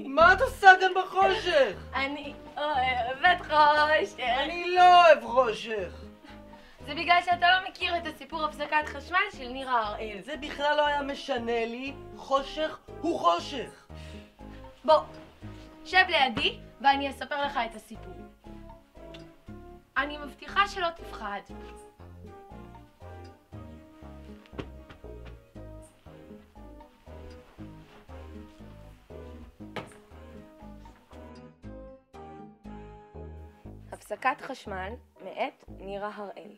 מה את עושה כאן בחושך? אני אוהבת חושך. אני לא אוהב חושך. זה בגלל שאתה לא מכיר את הסיפור הפסקת חשמל של נירה הראל. זה בכלל לא היה משנה לי, חושך הוא חושך. בוא, שב לידי ואני אספר לך את הסיפור. אני מבטיחה שלא תפחד. הפסקת חשמל מאת נירה הראל.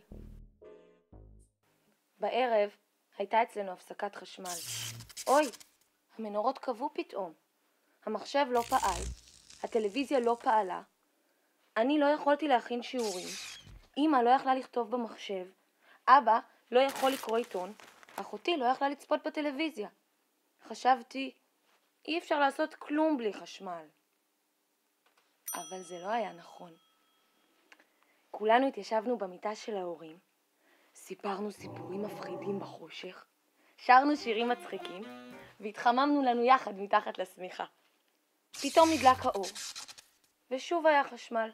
בערב הייתה אצלנו הפסקת חשמל. אוי, המנורות כבו פתאום. המחשב לא פעל, הטלוויזיה לא פעלה. אני לא יכולתי להכין שיעורים, אמא לא יכלה לכתוב במחשב, אבא לא יכול לקרוא עיתון, אחותי לא יכלה לצפות בטלוויזיה. חשבתי, אי אפשר לעשות כלום בלי חשמל. אבל זה לא היה נכון. כולנו התיישבנו במיטה של ההורים, סיפרנו סיפורים מפחידים בחושך, שרנו שירים מצחיקים, והתחממנו לנו יחד מתחת לשמיכה. פתאום נדלק האור, ושוב היה חשמל.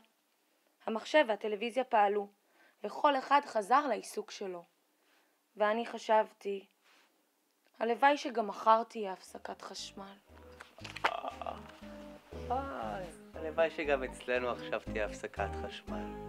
המחשב והטלוויזיה פעלו, וכל אחד חזר לעיסוק שלו. ואני חשבתי, הלוואי שגם מחר תהיה הפסקת חשמל. הלוואי שגם אצלנו עכשיו תהיה הפסקת חשמל.